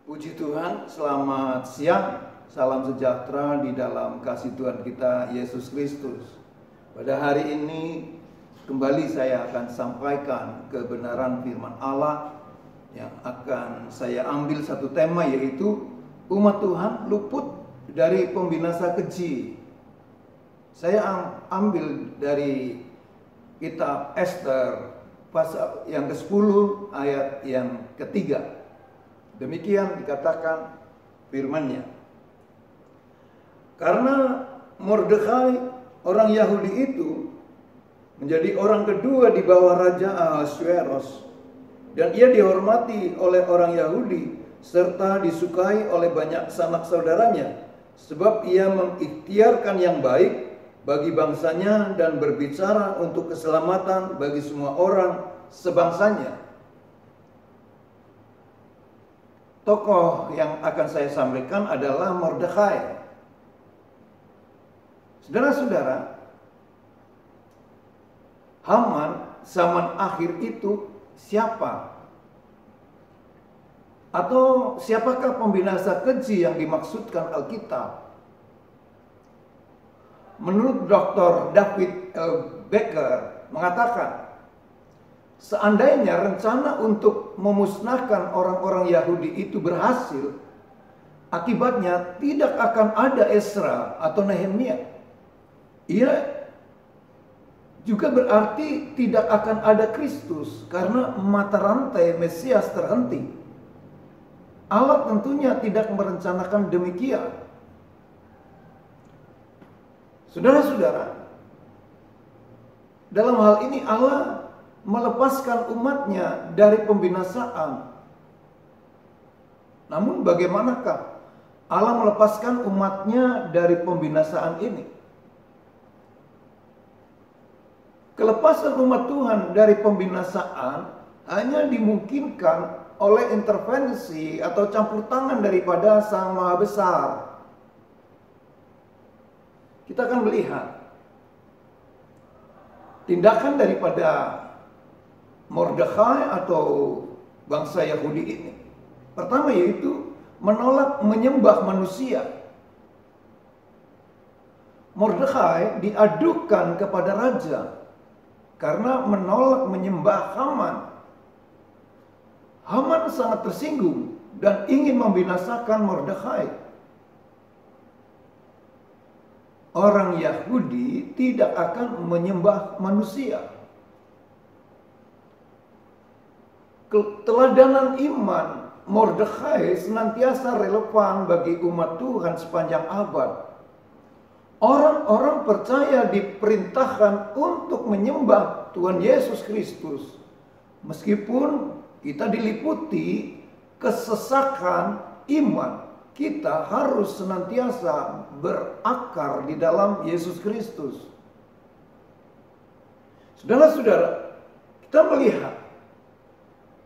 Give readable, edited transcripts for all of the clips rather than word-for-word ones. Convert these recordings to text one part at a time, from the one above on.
Puji Tuhan, selamat siang, salam sejahtera di dalam kasih Tuhan kita Yesus Kristus. Pada hari ini kembali saya akan sampaikan kebenaran firman Allah yang akan saya ambil satu tema, yaitu umat Tuhan luput dari pembinasa keji. Saya ambil dari kitab Ester pasal yang ke-10 ayat yang ketiga. Demikian dikatakan firman-Nya. Karena Mordekai orang Yahudi itu menjadi orang kedua di bawah Raja Ahasuerus, dan ia dihormati oleh orang Yahudi serta disukai oleh banyak sanak saudaranya, sebab ia mengikhtiarkan yang baik bagi bangsanya dan berbicara untuk keselamatan bagi semua orang sebangsanya. Tokoh yang akan saya sampaikan adalah Mordekai. Saudara-saudara, Haman zaman akhir itu siapa? Atau siapakah pembinasa keji yang dimaksudkan Alkitab? Menurut Dr. David L. Becker mengatakan, seandainya rencana untuk memusnahkan orang-orang Yahudi itu berhasil, akibatnya tidak akan ada Ezra atau Nehemia. Ia juga berarti tidak akan ada Kristus karena mata rantai Mesias terhenti. Allah tentunya tidak merencanakan demikian. Saudara-saudara, dalam hal ini Allah melepaskan umatnya dari pembinasaan. Namun bagaimanakah Allah melepaskan umatnya dari pembinasaan ini? Kelepasan umat Tuhan dari pembinasaan hanya dimungkinkan oleh intervensi atau campur tangan daripada Sang Maha Besar. Kita akan melihat tindakan daripada Mordekai atau bangsa Yahudi ini. Pertama yaitu menolak menyembah manusia. Mordekai diadukan kepada raja karena menolak menyembah Haman. Haman sangat tersinggung dan ingin membinasakan Mordekai. Orang Yahudi tidak akan menyembah manusia. Keteladanan iman Mordekai senantiasa relevan bagi umat Tuhan sepanjang abad. Orang-orang percaya diperintahkan untuk menyembah Tuhan Yesus Kristus, meskipun kita diliputi kesesakan iman. Kita harus senantiasa berakar di dalam Yesus Kristus. Saudara-saudara, kita melihat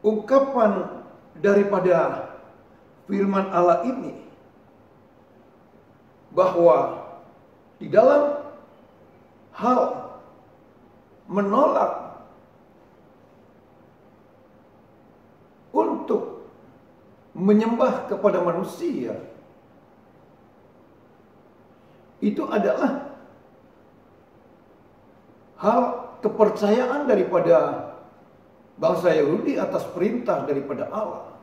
ungkapan daripada firman Allah ini bahwa di dalam hal menolak untuk menyembah kepada manusia, itu adalah hal kepercayaan daripada bangsa Yahudi atas perintah daripada Allah.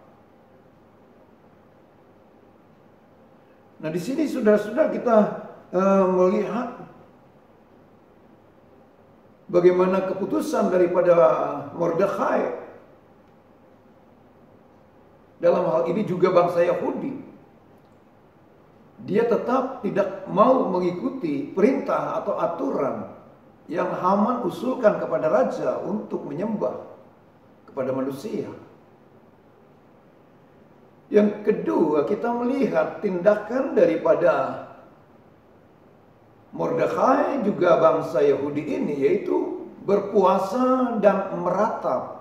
Nah, di sini saudara-saudara kita melihat bagaimana keputusan daripada Mordekai. Dalam hal ini juga bangsa Yahudi. Dia tetap tidak mau mengikuti perintah atau aturan yang Haman usulkan kepada raja untuk menyembah kepada manusia. Yang kedua, kita melihat tindakan daripada Mordekai juga bangsa Yahudi ini, yaitu berpuasa dan meratap.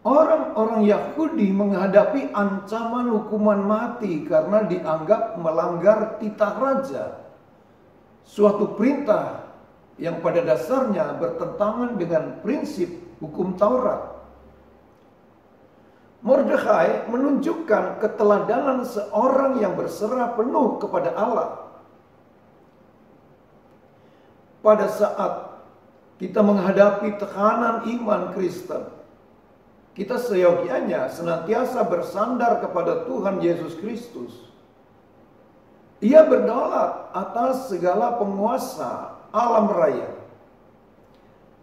Orang-orang Yahudi menghadapi ancaman hukuman mati karena dianggap melanggar titah raja, suatu perintah yang pada dasarnya bertentangan dengan prinsip hukum Taurat. Mordekai menunjukkan keteladanan seorang yang berserah penuh kepada Allah. Pada saat kita menghadapi tekanan iman Kristen, kita seyogianya senantiasa bersandar kepada Tuhan Yesus Kristus. Ia berdaulat atas segala penguasa alam raya.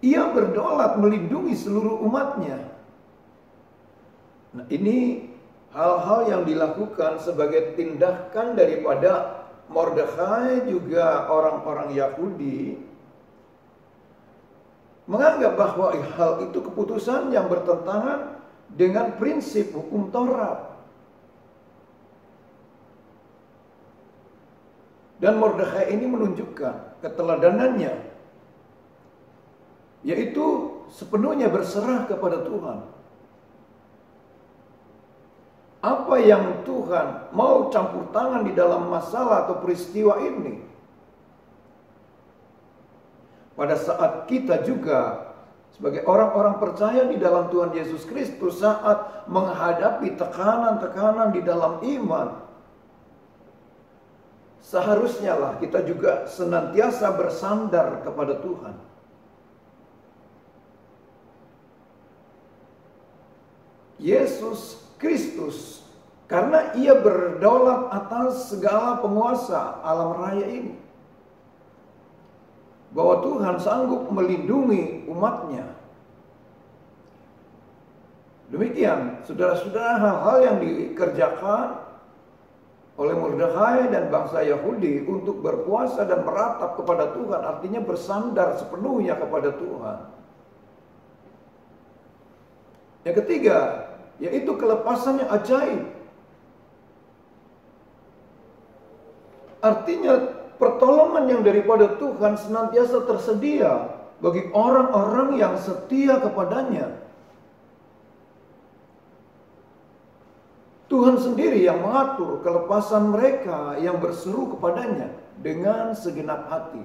Ia berdaulat melindungi seluruh umatnya. Nah, ini hal-hal yang dilakukan sebagai tindakan daripada Mordekai juga orang-orang Yahudi menganggap bahwa hal itu keputusan yang bertentangan dengan prinsip hukum Taurat. Dan Mordekai ini menunjukkan keteladanannya, yaitu sepenuhnya berserah kepada Tuhan. Apa yang Tuhan mau campur tangan di dalam masalah atau peristiwa ini, pada saat kita juga sebagai orang-orang percaya di dalam Tuhan Yesus Kristus saat menghadapi tekanan-tekanan di dalam iman, seharusnya lah kita juga senantiasa bersandar kepada Tuhan. Yesus Kristus, karena ia berdaulat atas segala penguasa alam raya ini, bahwa Tuhan sanggup melindungi umatnya. Demikian, saudara-saudara, hal-hal yang dikerjakan oleh Mordekai dan bangsa Yahudi untuk berpuasa dan meratap kepada Tuhan, artinya bersandar sepenuhnya kepada Tuhan. Yang ketiga, yaitu kelepasan yang ajaib. Artinya pertolongan yang daripada Tuhan senantiasa tersedia bagi orang-orang yang setia kepadanya. Tuhan sendiri yang mengatur kelepasan mereka yang berseru kepadanya dengan segenap hati.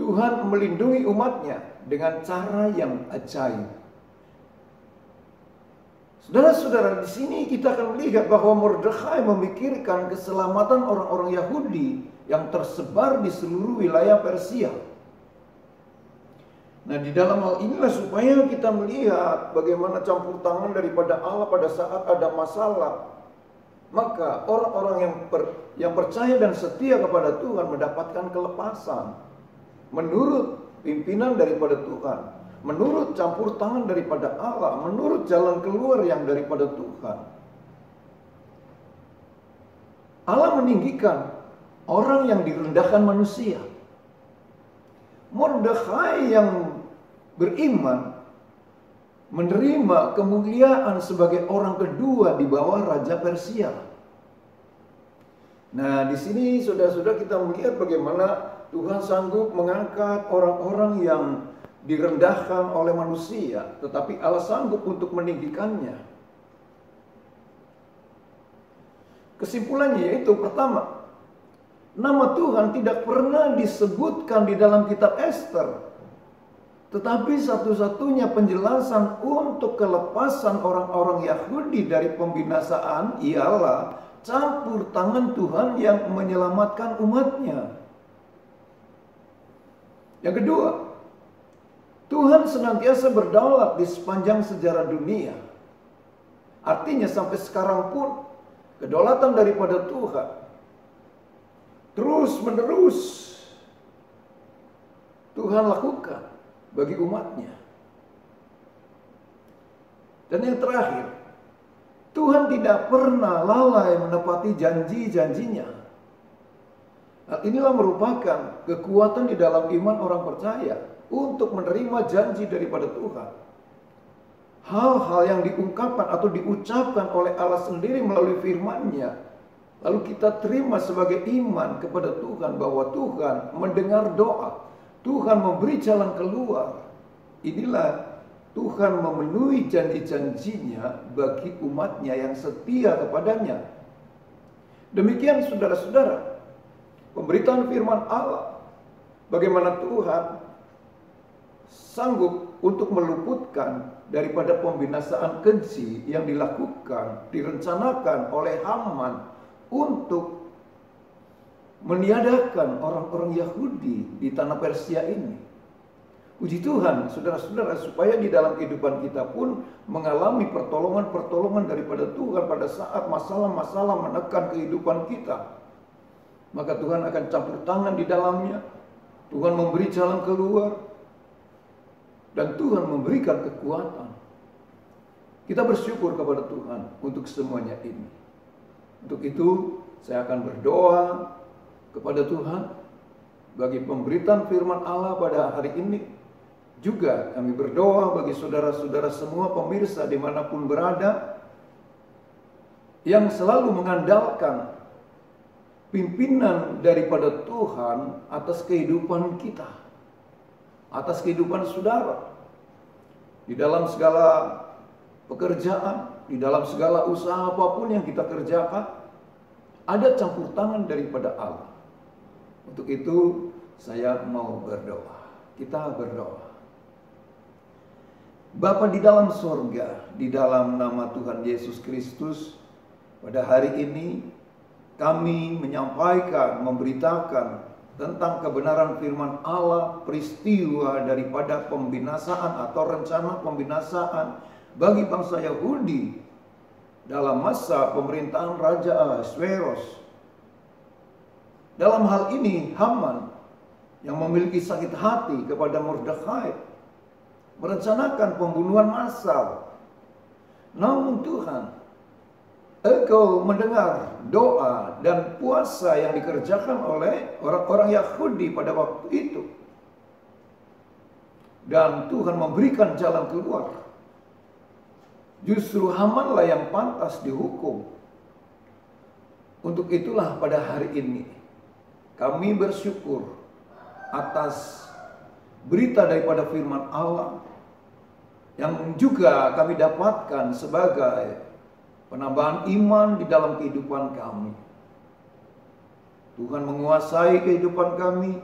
Tuhan melindungi umatnya dengan cara yang ajaib. Saudara-saudara, di sini kita akan melihat bahwa Mordekai memikirkan keselamatan orang-orang Yahudi yang tersebar di seluruh wilayah Persia. Nah, di dalam hal inilah supaya kita melihat bagaimana campur tangan daripada Allah pada saat ada masalah. Maka orang-orang yang percaya dan setia kepada Tuhan mendapatkan kelepasan menurut pimpinan daripada Tuhan, menurut campur tangan daripada Allah, menurut jalan keluar yang daripada Tuhan. Allah meninggikan orang yang direndahkan manusia. Mordekai yang beriman menerima kemuliaan sebagai orang kedua di bawah Raja Persia. Nah, di sini saudara-saudara kita melihat bagaimana Tuhan sanggup mengangkat orang-orang yang direndahkan oleh manusia, tetapi Allah sanggup untuk meninggikannya. Kesimpulannya yaitu pertama, nama Tuhan tidak pernah disebutkan di dalam kitab Ester, tetapi satu-satunya penjelasan untuk kelepasan orang-orang Yahudi dari pembinasaan ialah campur tangan Tuhan yang menyelamatkan umatnya. Yang kedua, Tuhan senantiasa berdaulat di sepanjang sejarah dunia. Artinya sampai sekarang pun kedaulatan daripada Tuhan terus menerus Tuhan lakukan bagi umatnya. Dan yang terakhir, Tuhan tidak pernah lalai menepati janji-janjinya. Hal inilah merupakan kekuatan di dalam iman orang percaya untuk menerima janji daripada Tuhan. Hal-hal yang diungkapkan atau diucapkan oleh Allah sendiri melalui firman-Nya, lalu kita terima sebagai iman kepada Tuhan bahwa Tuhan mendengar doa, Tuhan memberi jalan keluar. Inilah Tuhan memenuhi janji-janjinya bagi umatnya yang setia kepadanya. Demikian saudara-saudara, pemberitaan firman Allah, bagaimana Tuhan sanggup untuk meluputkan daripada pembinasaan keji yang dilakukan, direncanakan oleh Haman untuk meniadakan orang-orang Yahudi di tanah Persia ini. Puji Tuhan, saudara-saudara, supaya di dalam kehidupan kita pun mengalami pertolongan-pertolongan daripada Tuhan pada saat masalah-masalah menekan kehidupan kita. Maka Tuhan akan campur tangan di dalamnya, Tuhan memberi jalan keluar, dan Tuhan memberikan kekuatan. Kita bersyukur kepada Tuhan untuk semuanya ini. Untuk itu, saya akan berdoa kepada Tuhan bagi pemberitaan firman Allah pada hari ini. Juga kami berdoa bagi saudara-saudara semua pemirsa dimanapun berada, yang selalu mengandalkan pimpinan daripada Tuhan atas kehidupan kita, atas kehidupan saudara, di dalam segala pekerjaan, di dalam segala usaha apapun yang kita kerjakan, ada campur tangan daripada Allah. Untuk itu saya mau berdoa. Kita berdoa. Bapa di dalam sorga, di dalam nama Tuhan Yesus Kristus, pada hari ini kami menyampaikan, memberitakan tentang kebenaran firman Allah, peristiwa daripada pembinasaan atau rencana pembinasaan bagi bangsa Yahudi dalam masa pemerintahan Raja Ahasveros. Dalam hal ini Haman yang memiliki sakit hati kepada Mordekai merencanakan pembunuhan massal. Namun Tuhan, Engkau mendengar doa dan puasa yang dikerjakan oleh orang-orang Yahudi pada waktu itu. Dan Tuhan memberikan jalan keluar. Justru Hamanlah yang pantas dihukum. Untuk itulah pada hari ini kami bersyukur atas berita daripada firman Allah yang juga kami dapatkan sebagai penambahan iman di dalam kehidupan kami. Tuhan menguasai kehidupan kami,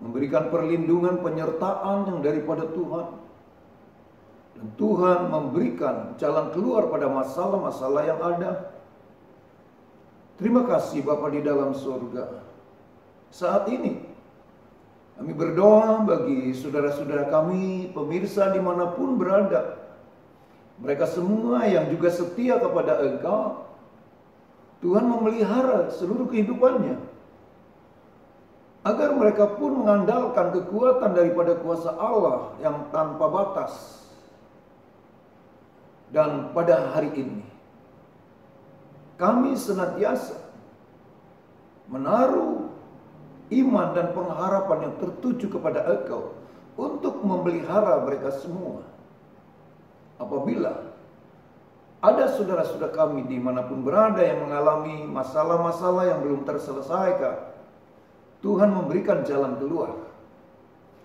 memberikan perlindungan, penyertaan yang daripada Tuhan. Dan Tuhan memberikan jalan keluar pada masalah-masalah yang ada. Terima kasih Bapa di dalam surga. Saat ini kami berdoa bagi saudara-saudara kami, pemirsa dimanapun berada. Mereka semua yang juga setia kepada Engkau. Tuhan memelihara seluruh kehidupannya, agar mereka pun mengandalkan kekuatan daripada kuasa Allah yang tanpa batas. Dan pada hari ini kami senantiasa menaruh iman dan pengharapan yang tertuju kepada Engkau untuk memelihara mereka semua. Apabila ada saudara-saudara kami dimanapun berada yang mengalami masalah-masalah yang belum terselesaikan, Tuhan memberikan jalan keluar.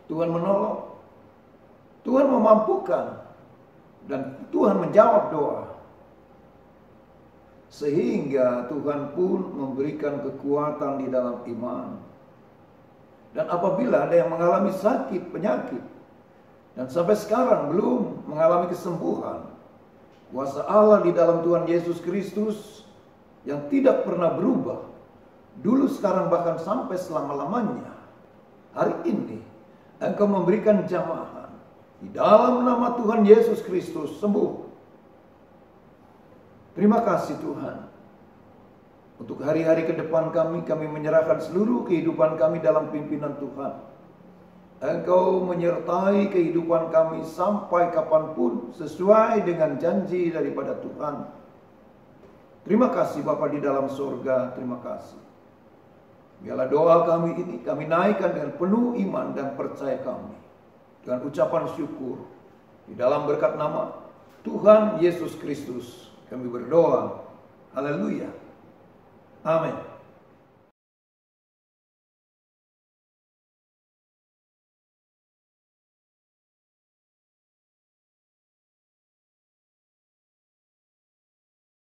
Tuhan menolong, Tuhan memampukan, dan Tuhan menjawab doa. Sehingga Tuhan pun memberikan kekuatan di dalam iman. Dan apabila ada yang mengalami sakit, penyakit, dan sampai sekarang belum mengalami kesembuhan, kuasa Allah di dalam Tuhan Yesus Kristus yang tidak pernah berubah, dulu, sekarang, bahkan sampai selama-lamanya, hari ini Engkau memberikan jamahan di dalam nama Tuhan Yesus Kristus sembuh. Terima kasih Tuhan. Untuk hari-hari ke depan kami menyerahkan seluruh kehidupan kami dalam pimpinan Tuhan. Engkau menyertai kehidupan kami sampai kapanpun sesuai dengan janji daripada Tuhan. Terima kasih Bapa di dalam surga, terima kasih. Biarlah doa kami ini kami naikkan dengan penuh iman dan percaya kami. Dengan ucapan syukur. Di dalam berkat nama Tuhan Yesus Kristus kami berdoa. Haleluya. Amin.